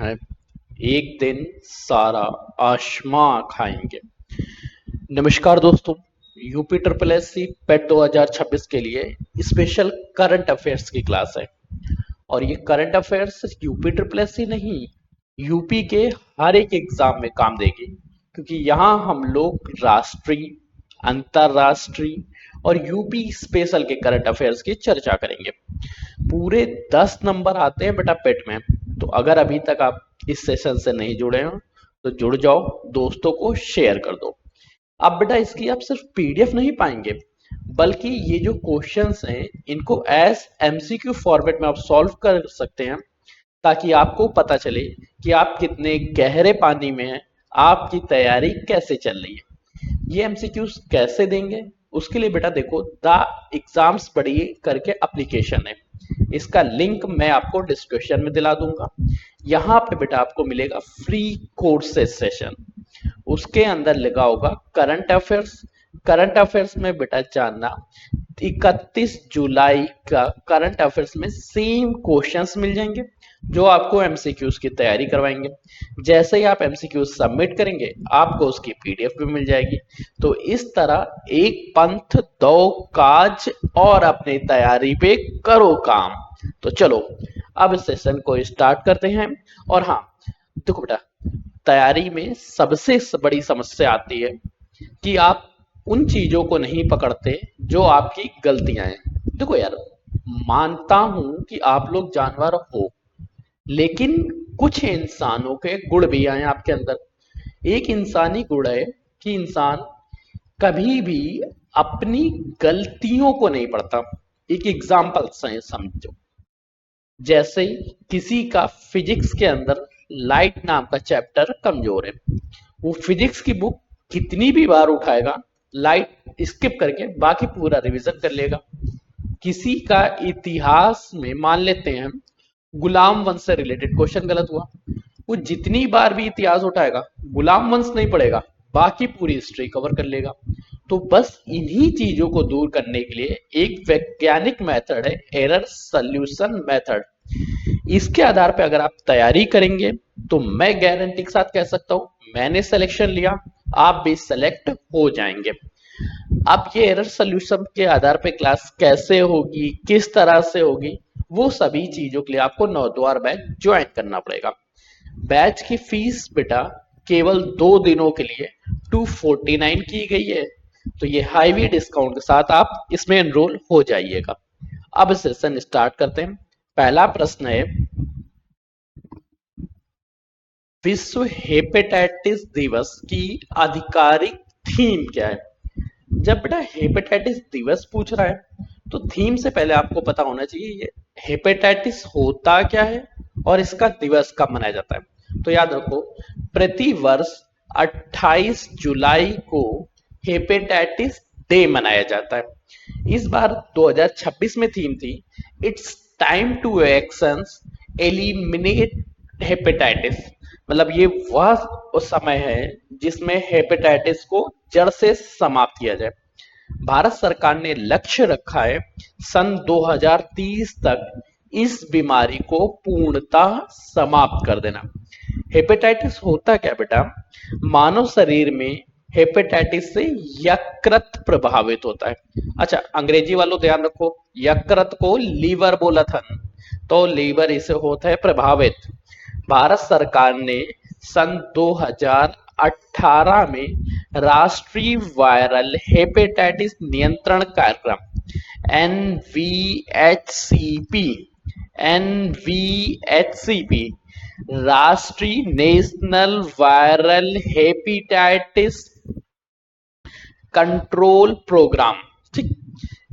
है। एक दिन सारा आसमां खाएंगे। नमस्कार दोस्तों, UP triple S C PET 2026 के लिए स्पेशल करंट अफेयर्स की क्लास है। और ये current affairs UP triple S C नहीं, यूपी के हर एक एग्जाम में काम देगी, क्योंकि यहाँ हम लोग राष्ट्रीय, अंतरराष्ट्रीय और यूपी स्पेशल के करंट अफेयर्स की चर्चा करेंगे। पूरे 10 नंबर आते हैं बेटा पेट में। तो अगर अभी तक आप इस सेशन से नहीं जुड़े हो तो जुड़ जाओ, दोस्तों को शेयर कर दो। अब बेटा इसकी आप सिर्फ पीडीएफ नहीं पाएंगे, बल्कि ये जो क्वेश्चंस हैं इनको एज एमसीक्यू फॉर्मेट में आप सॉल्व कर सकते हैं, ताकि आपको पता चले कि आप कितने गहरे पानी में हैं, आपकी तैयारी कैसे चल रही है। ये एमसीक्यूज कैसे देंगे, उसके लिए बेटा देखो, द एग्जाम्स बड़ी करके एप्लीकेशन है। इसका लिंक मैं आपको डिस्क्रिप्शन में दिला दूंगा। यहाँ पे बेटा आपको मिलेगा फ्री कोर्सेज सेशन, उसके अंदर लिखा होगा करंट अफेयर्स। करंट अफेयर्स में बेटा जानना, 31 जुलाई का करंट अफेयर्स में सेम क्वेश्चंस मिल जाएंगे जो आपको एमसीक्यूज की तैयारी करवाएंगे। जैसे ही आप एमसीक्यूज सबमिट करेंगे आपको उसकी पीडीएफ भी मिल जाएगी। तो इस तरह एक पंथ दो काज और अपनी तैयारी पे करो काम। तो चलो अब इस सेशन को स्टार्ट करते हैं। और हाँ, देखो बेटा, तैयारी में सबसे बड़ी समस्या आती है कि आप उन चीजों को नहीं पकड़ते जो आपकी गलतियां हैं। देखो यार, मानता हूं कि आप लोग जानवर हो, लेकिन कुछ इंसानों के गुण भी आए आपके अंदर। एक इंसानी गुण है कि इंसान कभी भी अपनी गलतियों को नहीं पढ़ता। एक एग्जाम्पल से समझो, जैसे किसी का फिजिक्स के अंदर लाइट नाम का चैप्टर कमजोर है, वो फिजिक्स की बुक कितनी भी बार उठाएगा, लाइट स्किप करके बाकी पूरा रिवीजन कर लेगा। किसी का इतिहास में मान लेते हैं हम, गुलाम वंश से रिलेटेड क्वेश्चन गलत हुआ, वो जितनी बार भी इतिहास उठाएगा गुलाम वंश नहीं पढ़ेगा, बाकी पूरी हिस्ट्री कवर कर लेगा। तो बस इन्हीं चीजों को दूर करने के लिए एक वैज्ञानिक मेथड है, एरर सॉल्यूशन मेथड। इसके आधार पर अगर आप तैयारी करेंगे तो मैं गारंटी के साथ कह सकता हूं, मैंने सिलेक्शन लिया, आप भी सेलेक्ट हो जाएंगे। अब ये एरर सॉल्यूशन के आधार पे क्लास कैसे होगी, किस तरह से होगी, वो सभी चीजों के लिए आपको नौद्वार बैच ज्वाइन करना पड़ेगा। बैच की फीस बेटा केवल 2 दिनों के लिए 249 की गई है। तो ये हाईवी डिस्काउंट के साथ आप इसमें एनरोल हो जाइएगा। अब सेशन स्टार्ट करते हैं। पहला प्रश्न है, विश्व हेपेटाइटिस दिवस की आधिकारिक थीम क्या है। जब बेटा हेपेटाइटिस दिवस पूछ रहा है तो थीम से पहले आपको पता होना चाहिए ये हेपेटाइटिस होता क्या है और इसका दिवस कब मनाया जाता है। तो याद रखो, प्रति वर्ष 28 जुलाई को हेपेटाइटिस डे मनाया जाता है। इस बार 2026 में थीम थी, it's time to actions eliminate hepatitis. मतलब ये वह समय है जिसमें हेपेटाइटिस को जड़ से समाप्त किया जाए। भारत सरकार ने लक्ष्य रखा है सन 2030 तक इस बीमारी को पूर्णतः समाप्त कर देना। हेपेटाइटिस होता क्या बेटा, मानव शरीर में हेपेटाइटिस से यकृत प्रभावित होता है। अच्छा, अंग्रेजी वालों ध्यान रखो, यकृत को लीवर बोला था, तो लीवर इसे होता है प्रभावित। भारत सरकार ने सन 2018 में राष्ट्रीय वायरल हेपेटाइटिस नियंत्रण कार्यक्रम एनवीएचसीपी एनवीएचसीपी राष्ट्रीय national viral hepatitis control programme, ठीक,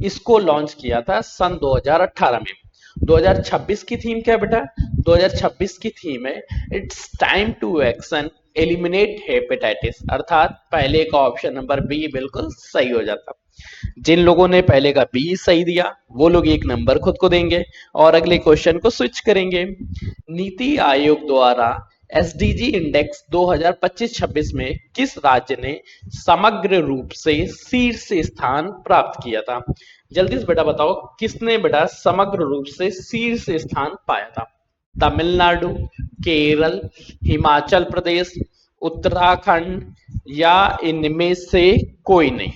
इसको लॉन्च किया था सन 2018 में। 2026 की थीम क्या है बेटा, 2026 की थीम है it's time to action eliminate hepatitis, अर्थात पहले का ऑप्शन नंबर बी बिल्कुल सही हो जाता। जिन लोगों ने पहले का बी सही दिया वो लोग 1 नंबर खुद को देंगे और अगले क्वेश्चन को स्विच करेंगे। नीति आयोग द्वारा एसडीजी इंडेक्स 2025-26 में किस राज्य ने समग्र रूप से शीर्ष स्थान प्राप्त किया था। जल्दी से बेटा बताओ, किसने बेटा समग्र रूप से शीर्ष स्थान पाया था। तमिलनाडु, केरल, हिमाचल प्रदेश, उत्तराखंड या इनमें से कोई नहीं?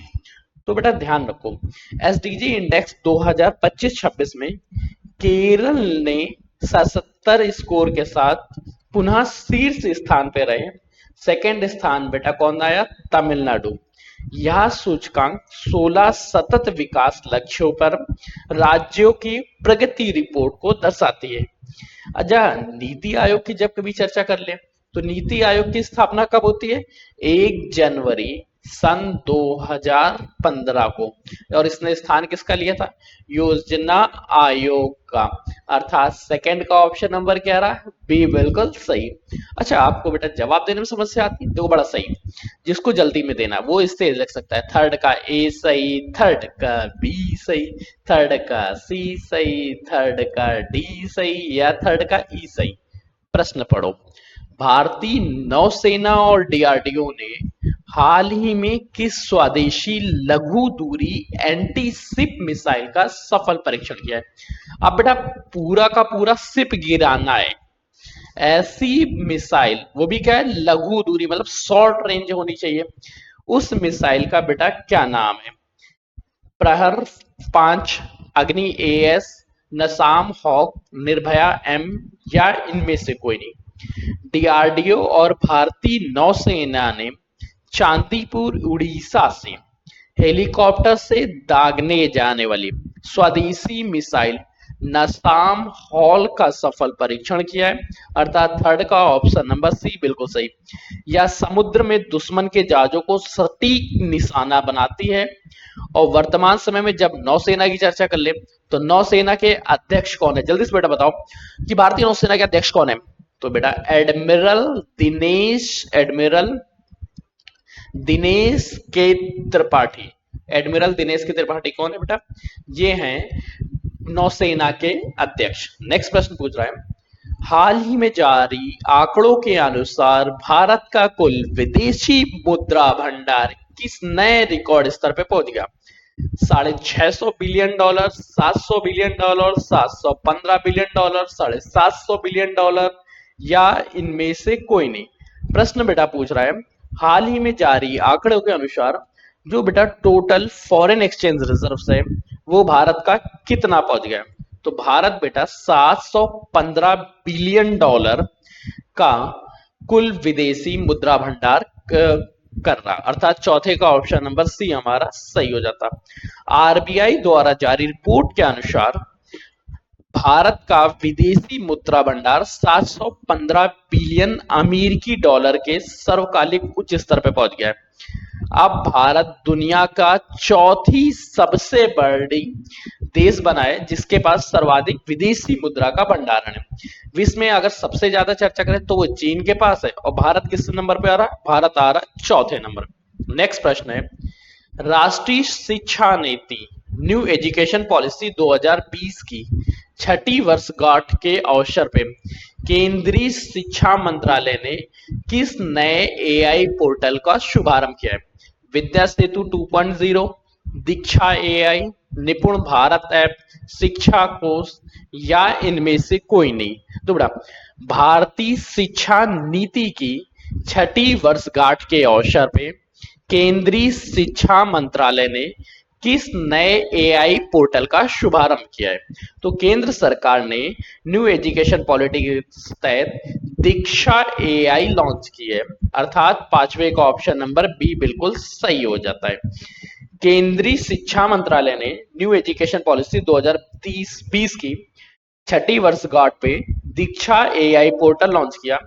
तो बेटा ध्यान रखो, एसडीजी इंडेक्स 2025-26 में केरल ने 77 स्कोर के साथ पुनः शीर्ष स्थान पे रहे। सेकंड स्थान बेटा कौन आया? तमिलनाडु। यह सूचकांक 16 सतत विकास लक्ष्यों पर राज्यों की प्रगति रिपोर्ट को दर्शाती है। अच्छा, नीति आयोग की जब कभी चर्चा कर ले तो नीति आयोग की स्थापना कब होती है? 1 जनवरी सन 2015 को। और इसने स्थान किसका लिया था? योजना आयोग का। अर्थात सेकंड का ऑप्शन नंबर क्या रहा? बी बिल्कुल सही। अच्छा, आपको बेटा जवाब देने में समस्या आती है? देखो बड़ा सही, जिसको जल्दी में देना वो इससे लिख सकता है। थर्ड का ए सही, थर्ड का बी सही, थर्ड का सी सही, थर्ड का डी सही या थर्ड का ई सही। प्रश्न पढ़ो। भारतीय नौसेना और डीआरडीओ ने हाल ही में किस स्वदेशी लघु दूरी एंटी शिप मिसाइल का सफल परीक्षण किया है? अब बेटा पूरा का पूरा शिप गिराना है, ऐसी मिसाइल, वो भी क्या है? लघु दूरी, मतलब शॉर्ट रेंज होनी चाहिए। उस मिसाइल का बेटा क्या नाम है? प्रहर 5, अग्नि एएस, नसाम हॉक, निर्भया एम या इनमें से कोई नहीं? डीआरडीओ और भारतीय नौसेना ने चांदीपुर उड़ीसा से हेलीकॉप्टर से दागने जाने वाली स्वदेशी मिसाइल नसाम हॉल का सफल परीक्षण किया है। अर्थात थर्ड का ऑप्शन नंबर सी बिल्कुल सही। यह समुद्र में दुश्मन के जहाजों को सटीक निशाना बनाती है। और वर्तमान समय में जब नौसेना की चर्चा कर ले तो नौसेना के अध्यक्ष कौन है? जल्दी से बेटा बताओ कि भारतीय नौसेना के अध्यक्ष कौन है? तो बेटा एडमिरल दिनेश के त्रिपाठी। एडमिरल दिनेश के त्रिपाठी कौन है बेटा? ये हैं नौसेना के अध्यक्ष। नेक्स्ट प्रश्न पूछ रहा है, हाल ही में जारी आंकड़ों के अनुसार भारत का कुल विदेशी मुद्रा भंडार किस नए रिकॉर्ड स्तर पे पहुंच गया? $650 बिलियन, $700 बिलियन, $715 बिलियन, $750 बिलियन या इनमें से कोई नहीं? प्रश्न बेटा पूछ रहा है, हाल ही में जारी आंकड़ों के अनुसार जो बेटा टोटल फॉरेन एक्सचेंज रिजर्व है वो भारत का कितना पहुंच गया? तो भारत बेटा $715 बिलियन का कुल विदेशी मुद्रा भंडार कर रहा। अर्थात चौथे का ऑप्शन नंबर सी हमारा सही हो जाता। आरबीआई द्वारा जारी रिपोर्ट के अनुसार भारत का विदेशी मुद्रा भंडार 715 बिलियन अमेरिकी डॉलर के सर्वकालिक उच्च स्तर पर पहुंच गया है। अब भारत दुनिया का चौथी सबसे बड़ी देश बना है जिसके पास सर्वाधिक विदेशी मुद्रा का भंडारण है। विश्व में अगर सबसे ज्यादा चर्चा करें तो वो चीन के पास है और भारत किस नंबर पे आ रहा है? भारत आ रहा है चौथे नंबर। नेक्स्ट प्रश्न है, राष्ट्रीय शिक्षा नीति न्यू एजुकेशन पॉलिसी 2020 की छठी वर्षगांठ के अवसर पे केंद्रीय शिक्षा मंत्रालय ने किस नए एआई पोर्टल का शुभारंभ किया है? विद्या सेतु 2.0, दीक्षा एआई, निपुण भारत ऐप, शिक्षा कोष या इनमें से कोई नहीं? तो बेटा भारतीय शिक्षा नीति की छठी वर्षगांठ के अवसर पे केंद्रीय शिक्षा मंत्रालय ने किस नए एआई पोर्टल का शुभारंभ किया है? तो केंद्र सरकार ने न्यू एजुकेशन पॉलिसी के तहत दीक्षा एआई लॉन्च की है। अर्थात पांचवे का ऑप्शन नंबर बी बिल्कुल सही हो जाता है। केंद्रीय शिक्षा मंत्रालय ने न्यू एजुकेशन पॉलिसी 2020 की छठी वर्षगांठ पे दीक्षा एआई पोर्टल लॉन्च किया।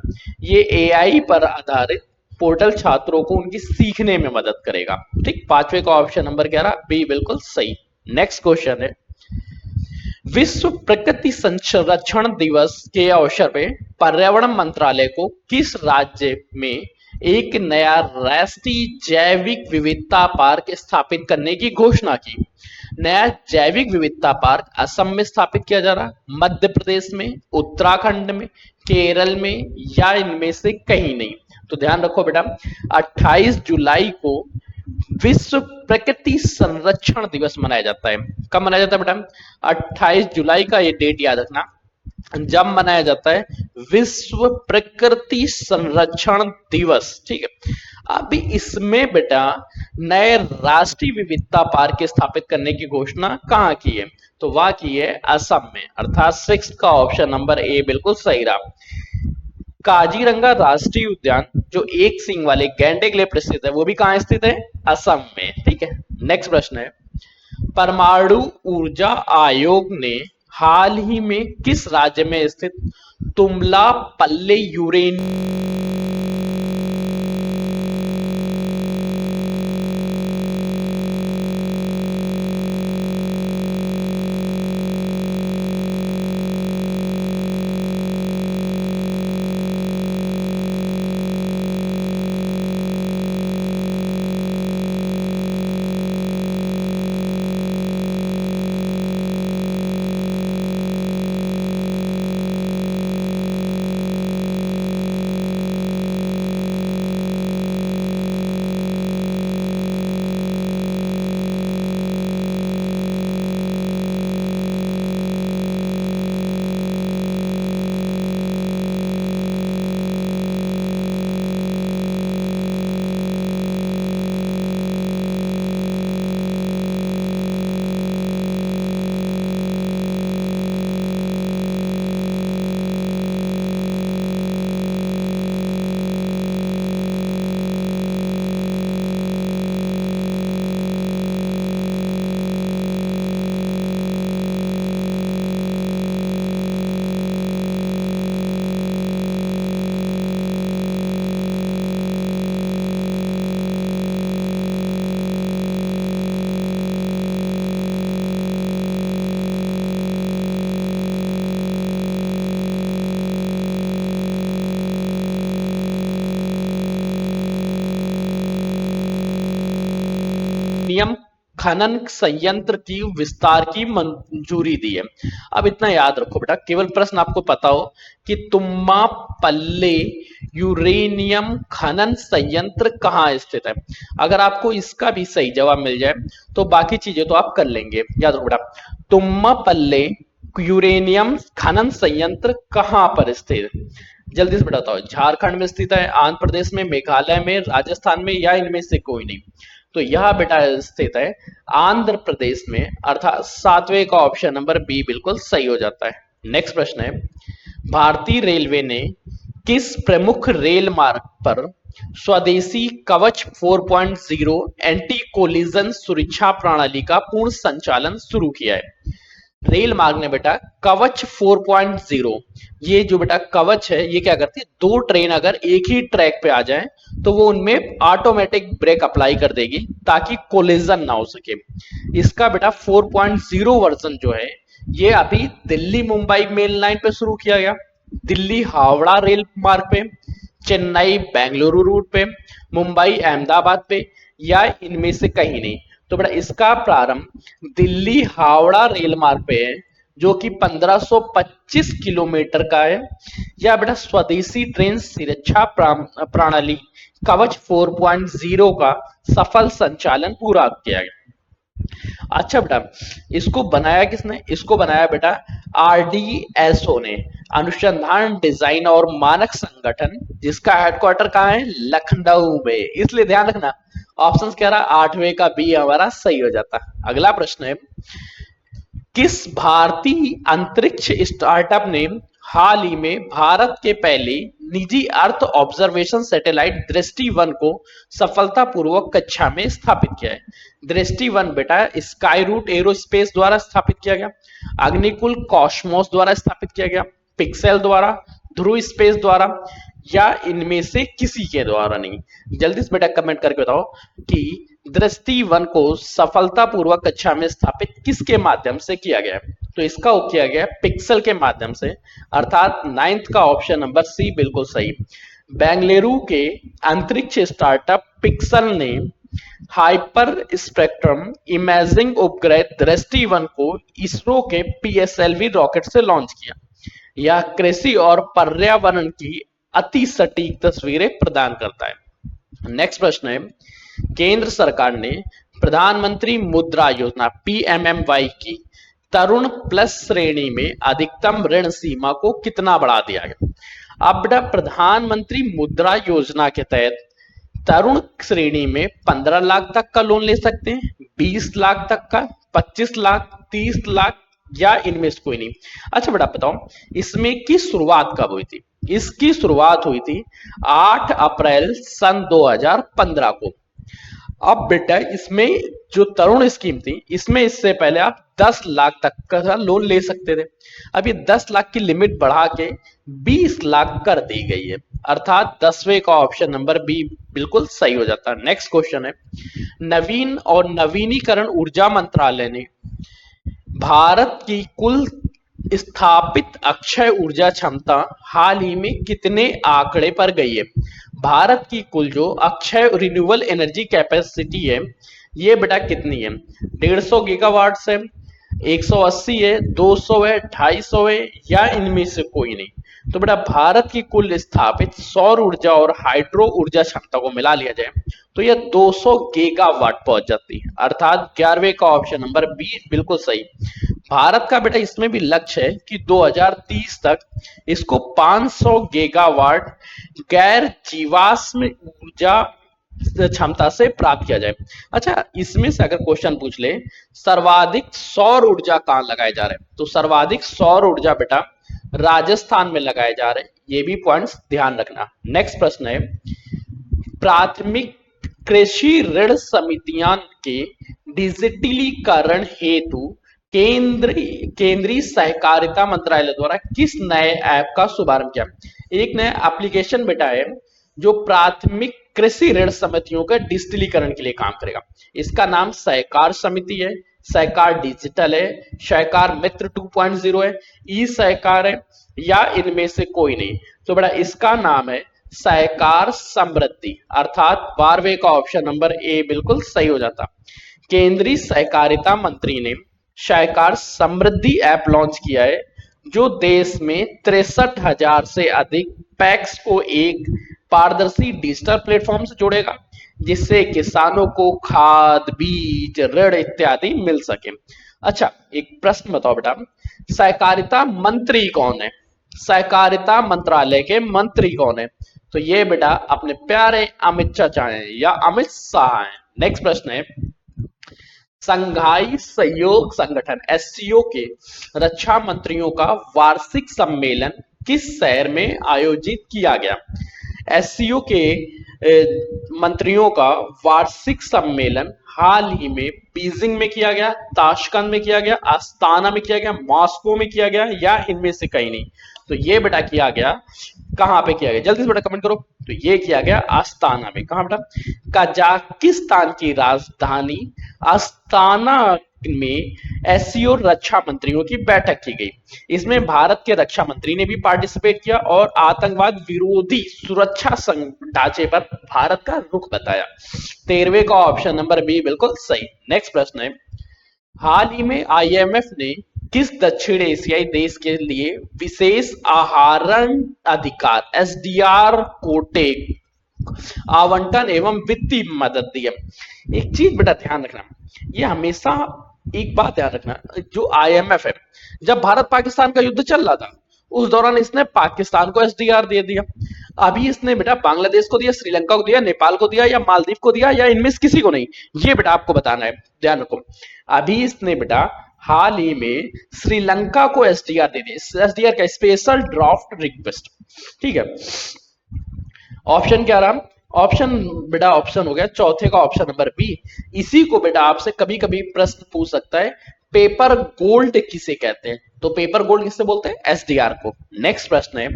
ये एआई पर आधारित पोर्टल छात्रों को उनकी सीखने में मदद करेगा। ठीक, पांचवे का ऑप्शन नंबर क्या रहा? बी बिल्कुल सही। नेक्स्ट क्वेश्चन है, विश्व प्रकृति संरक्षण दिवस के अवसर पे पर्यावरण मंत्रालय को किस राज्य में एक नया राष्ट्रीय जैविक विविधता पार्क स्थापित करने की घोषणा की? नया जैविक विविधता पार्क असम में स्थापित किया जा रहा, मध्य प्रदेश में, उत्तराखंड में, केरल में या इनमें से कहीं नहीं? तो ध्यान रखो बेटा, 28 जुलाई को विश्व प्रकृति संरक्षण दिवस मनाया जाता है। कब मनाया जाता है बेटा? 28 जुलाई का ये डेट याद रखना। जब मनाया जाता है विश्व प्रकृति संरक्षण दिवस। ठीक है, अभी इसमें बेटा नए राष्ट्रीय विविधता पार्क स्थापित करने की घोषणा कहाँ की है? तो वह की है असम में, अर्थात सिक्स का ऑप्शन नंबर ए बिल्कुल सही रहा। काजीरंगा राष्ट्रीय उद्यान जो एक सींग वाले गैंडे के लिए प्रसिद्ध है, वो भी कहाँ स्थित है? असम में। ठीक है, नेक्स्ट प्रश्न है, परमाणु ऊर्जा आयोग ने हाल ही में किस राज्य में स्थित तुमला पल्ले यूरेनियम खनन संयंत्र की विस्तार की मंजूरी दी है। अब इतना याद रखो बेटा, केवल प्रश्न आपको पता हो कि तुम्मा पल्ले यूरेनियम खनन संयंत्र कहाँ स्थित है। अगर आपको इसका भी सही जवाब मिल जाए तो बाकी चीजें तो आप कर लेंगे। याद रखो बेटा, तुम्मा पल्ले यूरेनियम खनन संयंत्र कहाँ पर स्थित है? जल्दी से बताता हूँ, झारखंड में स्थित है, आंध्र प्रदेश में, मेघालय में, राजस्थान में, या इनमें से कोई नहीं? तो यह बेटा स्थित है आंध्र प्रदेश में, अर्थात सातवें का ऑप्शन नंबर बी बिल्कुल सही हो जाता है। नेक्स्ट प्रश्न है, भारतीय रेलवे ने किस प्रमुख रेल मार्ग पर स्वदेशी कवच 4.0 एंटी कोलिजन सुरक्षा प्रणाली का पूर्ण संचालन शुरू किया है? रेल मार्ग ने बेटा कवच 4.0, ये जो बेटा कवच है ये क्या करती है, दो ट्रेन अगर एक ही ट्रैक पे आ जाए तो वो उनमें ऑटोमेटिक ब्रेक अप्लाई कर देगी ताकि कोलिजन ना हो सके। इसका बेटा 4.0 वर्जन जो है ये अभी दिल्ली मुंबई मेल लाइन पे शुरू किया गया, दिल्ली हावड़ा रेल मार्ग पे, चेन्नई बेंगलुरु रूट पे, मुंबई अहमदाबाद पे, या इनमें से कहीं नहीं? तो बेटा इसका प्रारंभ दिल्ली हावड़ा रेल मार्ग पे है जो कि 1525 किलोमीटर का है। या बेटा स्वदेशी ट्रेन सुरक्षा प्रणाली कवच 4.0 का सफल संचालन पूरा किया गया। अच्छा बेटा, इसको बनाया किसने? इसको बनाया बेटा आरडीएसओ ने, अनुसंधान डिजाइन और मानक संगठन, जिसका हेडक्वार्टर कहाँ है? लखनऊ में। इसलिए ध्यान रखना, ऑप्शन कह रहा आठवें का बी हमारा सही हो जाता। अगला प्रश्न है, किस भारतीय अंतरिक्ष स्टार्टअप ने हाल ही में भारत के पहले निजी अर्थ ऑब्जर्वेशन सैटेलाइट दृष्टि वन को सफलतापूर्वक कक्षा में स्थापित किया है? दृष्टि वन बेटा स्काई रूट एरोस्पेस द्वारा स्थापित किया गया, अग्निकुल कॉस्मोस द्वारा स्थापित किया गया, पिक्सेल द्वारा, ध्रुव स्पेस द्वारा, या इनमें से किसी के द्वारा नहीं? जल्दी से बेटा कमेंट करके बताओ कि दृष्टि वन को सफलतापूर्वक कक्षा में स्थापित किसके माध्यम से किया गया? तो इसका किया गया पिक्सल के माध्यम से, अर्थात नाइन्थ का ऑप्शन नंबर सी बिल्कुल सही। बेंगलुरु के अंतरिक्ष स्टार्टअप पिक्सल ने हाइपर स्पेक्ट्रम इमेजिंग उपग्रह दृष्टि वन को इसरो के पीएसएलवी रॉकेट से लॉन्च किया। यह कृषि और पर्यावरण की अति सटीक तस्वीरें प्रदान करता है। नेक्स्ट प्रश्न है, केंद्र सरकार ने प्रधानमंत्री मुद्रा योजना पीएमएमवाई की तरुण प्लस श्रेणी में अधिकतम ऋण सीमा को कितना बढ़ा दिया गया। अब बेटा प्रधानमंत्री मुद्रा योजना के तहत तरुण श्रेणी में 15 लाख तक का लोन ले सकते हैं, 20 लाख तक का, 25 लाख, 30 लाख या इनमें से कोई नहीं। अच्छा बेटा बताओ इसमें की शुरुआत कब हुई थी। इसकी शुरुआत हुई थी 8 अप्रैल सन 2015 को। अब बेटा इसमें जो तरुण स्कीम थी इसमें इससे पहले आप 10 लाख तक का लोन ले सकते थे। अब ये 10 लाख की लिमिट बढ़ा के 20 लाख कर दी गई है, अर्थात 10वें का ऑप्शन नंबर बी बिल्कुल सही हो जाता है। नेक्स्ट क्वेश्चन है, नवीन और नवीनीकरण ऊर्जा मंत्रालय ने भारत की कुल स्थापित अक्षय ऊर्जा क्षमता हाल ही में कितने आंकड़े पर गई है। भारत की कुल जो अक्षय रिन्यूएबल एनर्जी कैपेसिटी है ये बेटा कितनी है, 150 गीगावाट है, 180 है, 200 है, 250 है या इनमें से कोई नहीं। तो बेटा भारत की कुल स्थापित सौर ऊर्जा और हाइड्रो ऊर्जा क्षमता को मिला लिया जाए तो यह 200 गीगावाट पहुंच जाती है, अर्थात 11वें का ऑप्शन नंबर बी बिल्कुल सही। भारत का बेटा इसमें भी लक्ष्य है कि 2030 तक इसको 500 गीगावाट गैर जीवाश्म ऊर्जा क्षमता से प्राप्त किया जाए। अच्छा इसमें से अगर क्वेश्चन पूछ ले सर्वाधिक सौर ऊर्जा कहां लगाए जा रहे हैं, तो सर्वाधिक सौर ऊर्जा बेटा राजस्थान में लगाए जा रहे हैं, ये भी पॉइंट्स ध्यान रखना। नेक्स्ट प्रश्न है, प्राथमिक कृषि ऋण समितियां के डिजिटलीकरण हेतु केंद्रीय सहकारिता मंत्रालय द्वारा किस नए ऐप का शुभारंभ किया। एक नया एप्लीकेशन बेटा है जो प्राथमिक कृषि ऋण समितियों के डिजिटलीकरण के लिए काम करेगा। इसका नाम सहकार समिति है, सहकार डिजिटल है, सहकार मित्र 2.0 है, ई सहकार है या इनमें से कोई नहीं। तो बेटा इसका नाम है सहकार समृद्धि, अर्थात 12वें का ऑप्शन नंबर ए बिल्कुल सही हो जाता। केंद्रीय सहकारिता मंत्री ने सहकार समृद्धि ऐप लॉन्च किया है जो देश में 63,000 से अधिक पैक्स को एक पारदर्शी डिजिटल प्लेटफॉर्म से जोड़ेगा जिससे किसानों को खाद, बीज, ऋण इत्यादि मिल सके। अच्छा एक प्रश्न बताओ बेटा, सहकारिता मंत्री कौन है। सहकारिता मंत्रालय के मंत्री कौन है, तो ये बेटा अपने प्यारे अमित चाचा हैं या अमित शाह हैं। नेक्स्ट प्रश्न है, संघाई सहयोग संगठन एससीओ के रक्षा मंत्रियों का वार्षिक सम्मेलन किस शहर में आयोजित किया गया। एससीओ के मंत्रियों का वार्षिक सम्मेलन हाल ही में बीजिंग में किया गया, ताशकंद में किया गया, अस्ताना में किया गया, मॉस्को में किया गया या इनमें से कहीं नहीं। तो ये बेटा किया गया कहां पे किया गया, जल्दी से बेटा कमेंट करो। तो ये किया गया अस्ताना में। कहां बेटा, कजाकिस्तान की राजधानी अस्ताना में एससीओ रक्षा मंत्रियों की बैठक की गई। इसमें भारत के रक्षा मंत्री ने भी पार्टिसिपेट किया और आतंकवाद विरोधी सुरक्षा ढांचे पर भारत का रुख बताया। 13वें का ऑप्शन नंबर बी बिल्कुल सही। नेक्स्ट प्रश्न है, हाल ही में आईएमएफ ने किस दक्षिण एशियाई देश के लिए विशेष आहरण अधिकार एसडीआर कोटे आवंटन एवं वित्तीय मदद दी है। एक चीज बेटा ध्यान रखना, ये हमेशा एक बात ध्यान रखना, जो आईएमएफ है जब भारत पाकिस्तान का युद्ध चल रहा था उस दौरान इसने पाकिस्तान को एसडीआर दे दिया। अभी इसने बेटा बांग्लादेश को दिया, श्रीलंका को दिया, नेपाल को दिया या मालदीव को दिया या इनमें से किसी को नहीं, ये बेटा आपको बताना है, ध्यान रखो। अभी इसने बेटा हाल ही में श्रीलंका को एसडीआर दे दिया, एसडीआर का स्पेशल ड्राफ्ट रिक्वेस्ट। ठीक है, ऑप्शन क्या रहा, ऑप्शन बेटा ऑप्शन हो गया चौथे का ऑप्शन नंबर बी। इसी को बेटा आपसे कभी कभी प्रश्न पूछ सकता है, पेपर गोल्ड किसे कहते हैं, तो पेपर गोल्ड किससे बोलते हैं, एसडीआर को। नेक्स्ट प्रश्न है,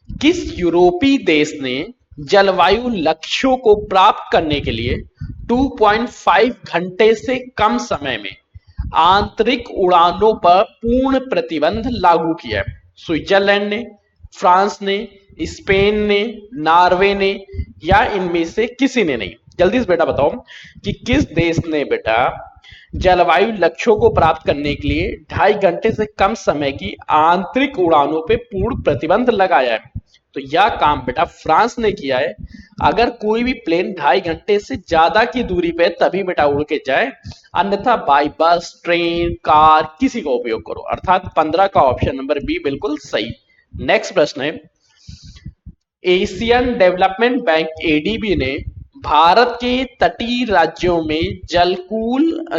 किस यूरोपीय देश ने जलवायु लक्ष्यों को प्राप्त करने के लिए 2.5 घंटे से कम समय में आंतरिक उड़ानों पर पूर्ण प्रतिबंध लागू किया है। स्विट्जरलैंड ने, फ्रांस ने, स्पेन ने, नॉर्वे ने या इनमें से किसी ने नहीं। जल्दी से बेटा बताओ कि किस देश ने बेटा जलवायु लक्ष्यों को प्राप्त करने के लिए 2.5 घंटे से कम समय की आंतरिक उड़ानों पे पूर्ण प्रतिबंध लगाया है। तो यह काम बेटा फ्रांस ने किया है, अगर कोई भी प्लेन 2.5 घंटे से ज्यादा की दूरी पे है, तभी बेटा उड़ के जाए, अन्यथा बाई बस, ट्रेन, कार किसी का उपयोग करो। अर्थात 15 का ऑप्शन नंबर बी बिल्कुल सही। नेक्स्ट प्रश्न है, एशियन डेवलपमेंट बैंक एडीबी ने भारत के तटीय राज्यों में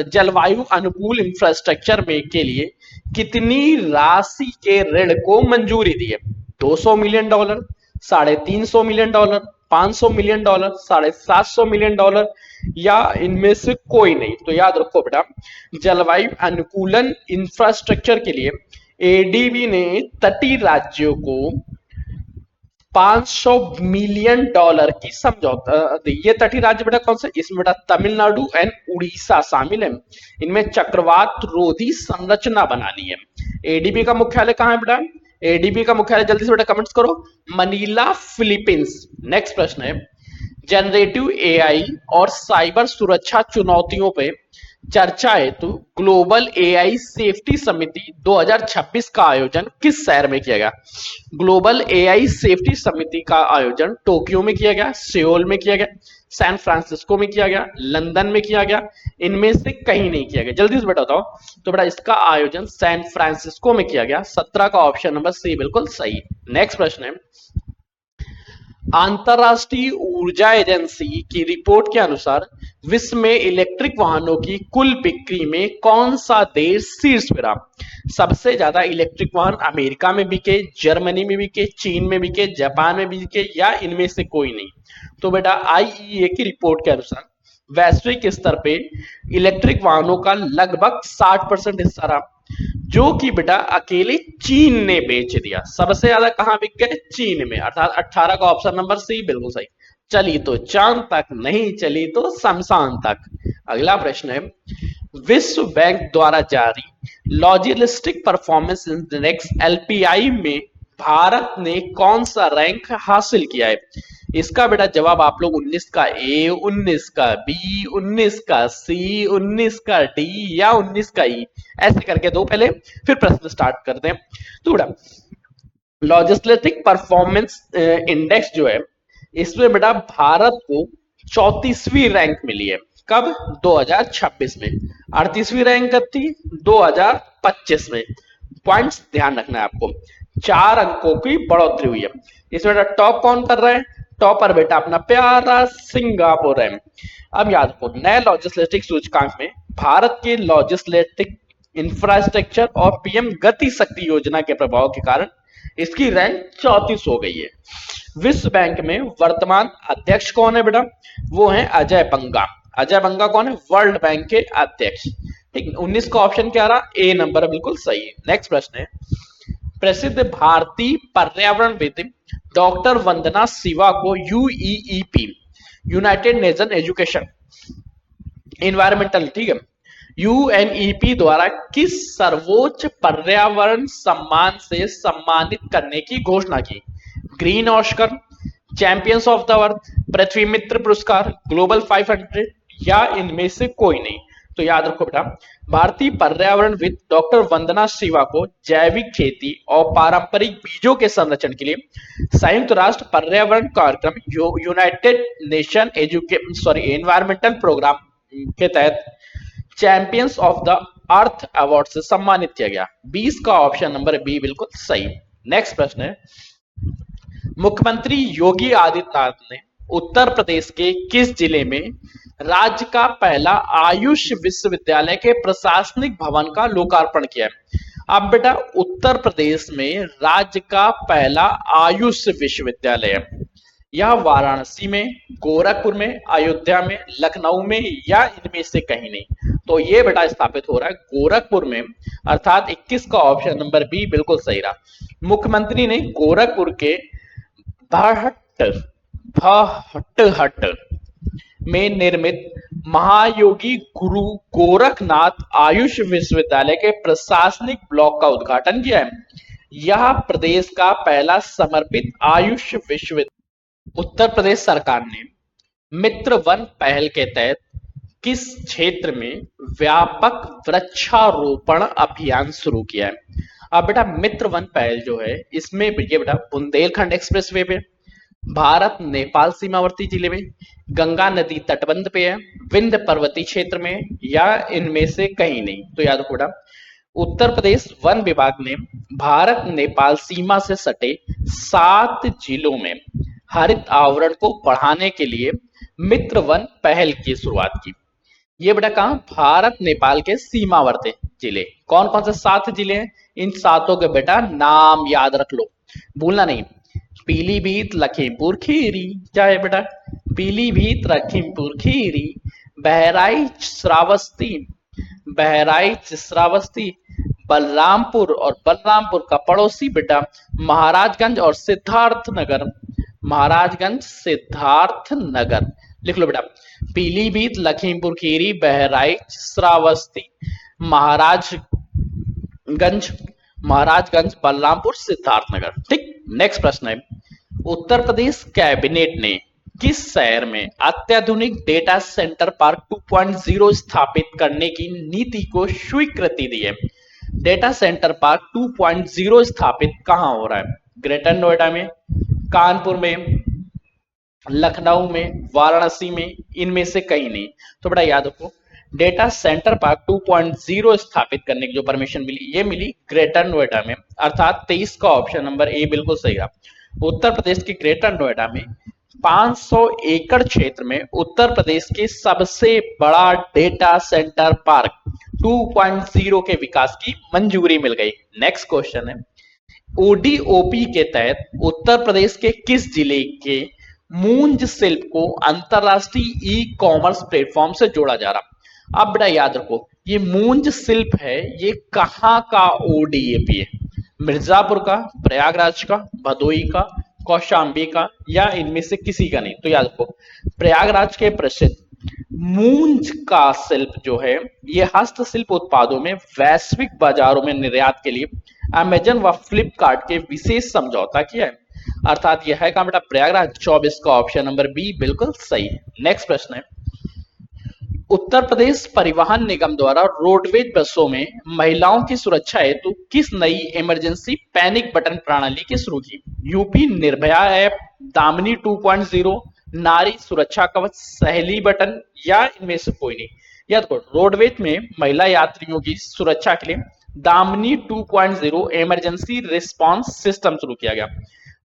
जलवायु अनुकूल इंफ्रास्ट्रक्चर में के लिए कितनी राशि के ऋण को मंजूरी दी है? $200 मिलियन, $350 मिलियन, $500 मिलियन, $750 मिलियन, या इनमें से कोई नहीं? तो याद रखो बेटा, जलवायु अनुकूलन इंफ्रास्ट्रक्चर के लिए एडीबी ने तटीय राज्यों को $500 मिलियन की समझौता दी। ये तटीय राज्य बेटा कौन से? इसमें बेटा तमिलनाडु एंड उड़ीसा शामिल है। इनमें चक्रवात रोधी संरचना बनानी है। एडीबी का मुख्यालय कहां है बेटा? एडीबी का मुख्यालय, जल्दी से बेटा कमेंट्स करो, मनीला, फिलीपींस। नेक्स्ट प्रश्न है, जनरेटिव एआई और साइबर सुरक्षा चुनौतियों पे चर्चा हेतु ग्लोबल एआई सेफ्टी समिति 2026 का आयोजन किस शहर में किया गया? ग्लोबल एआई सेफ्टी समिति का आयोजन टोक्यो में किया गया, सियोल में किया गया, सैन फ्रांसिस्को में किया गया, लंदन में किया गया, इनमें से कहीं नहीं किया गया? जल्दी से बेटा बताओ। तो बेटा इसका आयोजन सैन फ्रांसिस्को में किया गया। 17 का ऑप्शन नंबर सी बिल्कुल सही। नेक्स्ट प्रश्न है, अंतरराष्ट्रीय ऊर्जा एजेंसी की रिपोर्ट के अनुसार विश्व में इलेक्ट्रिक वाहनों की कुल बिक्री में कौन सा देश शीर्ष पे रहा? सबसे ज्यादा इलेक्ट्रिक वाहन अमेरिका में बिके, जर्मनी में बिके, चीन में बिके, जापान में बिके, या इनमें से कोई नहीं? तो बेटा आईईए की रिपोर्ट के अनुसार वैश्विक स्तर पे इलेक्ट्रिक वाहनों का लगभग 60% हिस्सा रहा, जो कि बेटा अकेले चीन ने बेच दिया। सबसे ज्यादा कहां बिक गए? चीन में। अर्थात 18 का ऑप्शन नंबर सी बिल्कुल सही। चली तो चांद तक, नहीं चली तो शमशान तक। अगला प्रश्न है, विश्व बैंक द्वारा जारी लॉजिस्टिक परफॉर्मेंस इंडेक्स एलपीआई में भारत ने कौन सा रैंक हासिल किया है? इसका बेटा जवाब आप लोग 19 का ए, 19 का बी, 19 का सी, 19 का डी, या 19 का ई, ऐसे करके दो पहले, फिर प्रश्न स्टार्ट करते हैं। तो बेटा लॉजिस्टिक परफॉर्मेंस इंडेक्स जो है, इसमें बेटा भारत को 34वीं रैंक मिली है। कब? 2026 में। 38वीं रैंक कब थी? 2025 में। पॉइंट्स ध्यान रखना है आपको, 4 अंकों की बढ़ोतरी हुई है। इसमें बेटा टॉप कौन कर रहा है? टॉपर बेटा अपना प्यारा सिंगापुर है। अब याद रखो, नए लॉजिस्टिक सूचकांक में भारत के लॉजिस्टिक इंफ्रास्ट्रक्चर और पीएम गति शक्ति योजना के प्रभाव के कारण इसकी रैंक 34 हो गई है। विश्व बैंक में वर्तमान अध्यक्ष कौन है बेटा? वो है अजय बंगा। अजय बंगा कौन है? वर्ल्ड बैंक के अध्यक्ष। ठीक, 19 का ऑप्शन क्या रहा? ए नंबर बिल्कुल सही। नेक्स्ट प्रश्न है, प्रसिद्ध भारतीय पर्यावरणविद डॉक्टर वंदना शिवा को यूईईपी, यूनाइटेड नेशन एजुकेशन इन्वायरमेंटल, ठीक है, यूएनईपी द्वारा किस सर्वोच्च पर्यावरण सम्मान से सम्मानित करने की घोषणा की? Green Oscar, champions of the earth, पृथ्वी मित्र पुरस्कार, ग्लोबल 500, या इनमें से कोई नहीं? तो याद रखो बेटा, भारतीय पर्यावरणविद डॉक्टर वंदना शिवा को जैविक खेती और पारंपरिक बीजों के संरक्षण के लिए संयुक्त राष्ट्र पर्यावरण कार्यक्रम यूनाइटेड नेशन एनवायरमेंटल प्रोग्राम के तहत champions of the earth award से सम्मानित किया गया। 20 का ऑप्शन नंबर बी बिल्कुल सही। नेक्स्ट प्रश्न है, मुख्यमंत्री योगी आदित्यनाथ ने उत्तर प्रदेश के किस जिले में राज्य का पहला आयुष विश्वविद्यालय के प्रशासनिक भवन का लोकार्पण किया है? अब बेटा उत्तर प्रदेश में राज्य का पहला आयुष विश्वविद्यालय है। यह वाराणसी में, गोरखपुर में, अयोध्या में, लखनऊ में, या इनमें से कहीं नहीं? तो ये बेटा स्थापित हो रहा है गोरखपुर में। अर्थात 21 का ऑप्शन नंबर बी बिल्कुल सही रहा। मुख्यमंत्री ने गोरखपुर के भाटहट में निर्मित महायोगी गुरु गोरखनाथ आयुष विश्वविद्यालय के प्रशासनिक ब्लॉक का उद्घाटन किया है। यह प्रदेश का पहला समर्पित आयुष विश्वविद्यालय। उत्तर प्रदेश सरकार ने मित्र वन पहल के तहत किस क्षेत्र में व्यापक वृक्षारोपण अभियान शुरू किया है? अब बेटा मित्र वन पहल जो है, इसमें ये बेटा बुंदेलखंड एक्सप्रेसवे पे, भारत नेपाल सीमावर्ती जिले में, गंगा नदी तटबंध पे है, विंध्य पर्वतीय क्षेत्र में, या इनमें से कहीं नहीं। तो याद रखो बेटा, उत्तर प्रदेश वन विभाग ने भारत नेपाल सीमा से सटे 7 जिलों में हरित आवरण को बढ़ाने के लिए मित्र वन पहल की शुरुआत की। ये बेटा कहा, भारत नेपाल के सीमावर्ती जिले। कौन कौन से 7 जिले हैं? इन सातों के बेटा नाम याद रख लो, भूलना नहीं। पीलीभीत, लखीमपुर खीरी, क्या है बेटा? पीलीभीत, लखीमपुर खीरी, बहराइच, श्रावस्ती, बहराइच श्रावस्ती, बलरामपुर और बलरामपुर का पड़ोसी बेटा महाराजगंज और सिद्धार्थ नगर, महाराजगंज सिद्धार्थ नगर। लिख लो बेटा, पीलीभीत, लखीमपुर खीरी, बहराइच, श्रावस्ती, महाराजगंज, महाराजगंज, बलरामपुर, सिद्धार्थनगर। ठीक। नेक्स्ट प्रश्न है, उत्तर प्रदेश कैबिनेट ने किस शहर में अत्याधुनिक डेटा सेंटर पार्क 2.0 स्थापित करने की नीति को स्वीकृति दी है? डेटा सेंटर पार्क 2.0 स्थापित कहां हो रहा है? ग्रेटर नोएडा में, कानपुर में, लखनऊ में, वाराणसी में, इनमें से कहीं नहीं। तो बेटा याद रखो, डेटा सेंटर पार्क 2.0 स्थापित करने की जो परमिशन मिली, ये मिली ग्रेटर नोएडा में, अर्थात 23 का ऑप्शन नंबर ए बिल्कुल सही है। उत्तर प्रदेश के ग्रेटर नोएडा में 500 एकड़ क्षेत्र में उत्तर प्रदेश के सबसे बड़ा डेटा सेंटर पार्क 2.0 के विकास की मंजूरी मिल गई। नेक्स्ट क्वेश्चन है, ओडीओपी के तहत उत्तर प्रदेश के किस जिले के मूंज शिल्प को अंतरराष्ट्रीय ई कॉमर्स प्लेटफॉर्म से जोड़ा जा रहा? अब बेटा याद रखो, ये मूंज शिल्प है, ये कहां का ओडीएपी है? मिर्जापुर का, प्रयागराज का, भदोही का, कौशाम्बी का, या इनमें से किसी का नहीं? तो याद रखो, प्रयागराज के प्रसिद्ध मूंज का शिल्प जो है, ये हस्तशिल्प उत्पादों में वैश्विक बाजारों में निर्यात के लिए अमेजन व फ्लिपकार्ट के विशेष समझौता किया है, अर्थात यह है कहां बेटा? प्रयागराज। 24 का ऑप्शन नंबर बी बिल्कुल सही है। नेक्स्ट प्रश्न है, उत्तर प्रदेश परिवहन निगम द्वारा रोडवेज बसों में महिलाओं की सुरक्षा हेतु किस नई इमरजेंसी पैनिक बटन प्रणाली की शुरू की? यूपी निर्भया ऐप, दामिनी 2.0, नारी सुरक्षा कवच, सहेली बटन, या इनमें से कोई नहीं? या तो रोडवेज में महिला यात्रियों की सुरक्षा के लिए दामिनी 2.0 इमरजेंसी रिस्पांस सिस्टम शुरू किया गया।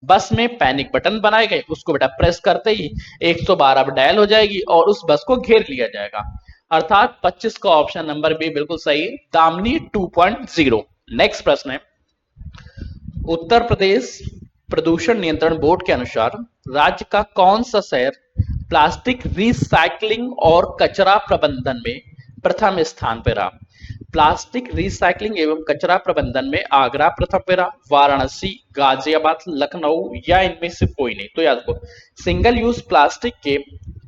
बस में पैनिक बटन बनाए गए, उसको बेटा प्रेस करते ही 112 डायल हो जाएगी और उस बस को घेर लिया जाएगा, अर्थात 25 का ऑप्शन नंबर बी बिल्कुल सही, दामिनी 2.0। नेक्स्ट प्रश्न है, उत्तर प्रदेश प्रदूषण नियंत्रण बोर्ड के अनुसार राज्य का कौन सा शहर प्लास्टिक रिसाइकलिंग और कचरा प्रबंधन में प्रथम स्थान पर रहा? प्लास्टिक रिसाइकलिंग एवं कचरा प्रबंधन में आगरा प्रथम पे रहा, वाराणसी, गाजियाबाद, लखनऊ, या इनमें से कोई नहीं? तो याद रखो, सिंगल यूज प्लास्टिक के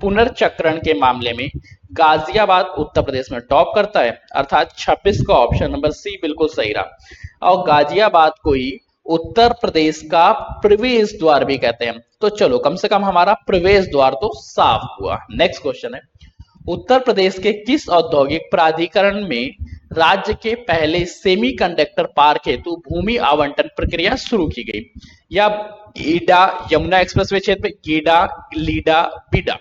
पुनर्चक्रण के मामले में गाजियाबाद उत्तर प्रदेश में टॉप करता है, अर्थात 26 का ऑप्शन नंबर सी बिल्कुल सही रहा। और गाजियाबाद को ही उत्तर प्रदेश का प्रवेश द्वार भी कहते हैं। तो चलो, कम से कम हमारा प्रवेश द्वार तो साफ हुआ। नेक्स्ट क्वेश्चन है, उत्तर प्रदेश के किस औद्योगिक प्राधिकरण में राज्य के पहले सेमीकंडक्टर पार्क हेतु भूमि आवंटन प्रक्रिया शुरू की गई? या ईडा यमुना एक्सप्रेसवे क्षेत्र, गीडा, लीडा, बीडा,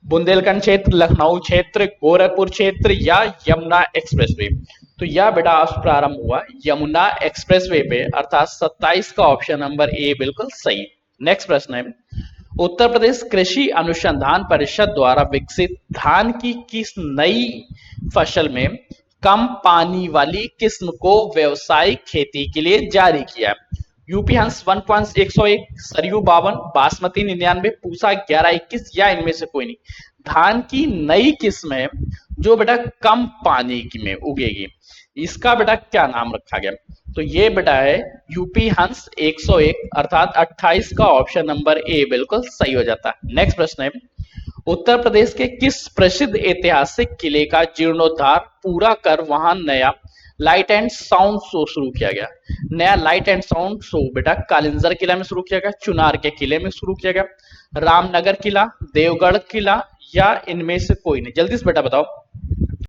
बुंदेलखंड क्षेत्र, लखनऊ क्षेत्र, गोरखपुर क्षेत्र, या यमुना एक्सप्रेसवे? तो यह बेटा प्रारंभ हुआ यमुना एक्सप्रेसवे पे, अर्थात 27 का ऑप्शन नंबर ए बिल्कुल सही। नेक्स्ट प्रश्न है, उत्तर प्रदेश कृषि अनुसंधान परिषद द्वारा विकसित धान की किस नई फसल में कम पानी वाली किस्म को व्यावसायिक खेती के लिए जारी किया? यूपी हंस 1.101, सरयू 52, बासमती 99, पूसा 1121, या इनमें से कोई नहीं? धान की नई किस्म है जो बेटा कम पानी में उगेगी, इसका बेटा क्या नाम रखा गया? तो ये बेटा है यूपी हंस 101, अर्थात 28 का ऑप्शन नंबर ए बिल्कुल सही हो जाता है। नेक्स्ट प्रश्न है, उत्तर प्रदेश के किस प्रसिद्ध ऐतिहासिक किले का जीर्णोद्धार पूरा कर वहां नया लाइट एंड साउंड शो शुरू किया गया? नया लाइट एंड साउंड शो बेटा कालिंजर किला में शुरू किया गया, चुनार के किले में शुरू किया गया, रामनगर किला, देवगढ़ किला, या इनमें से कोई नहीं? जल्दी से बेटा बताओ।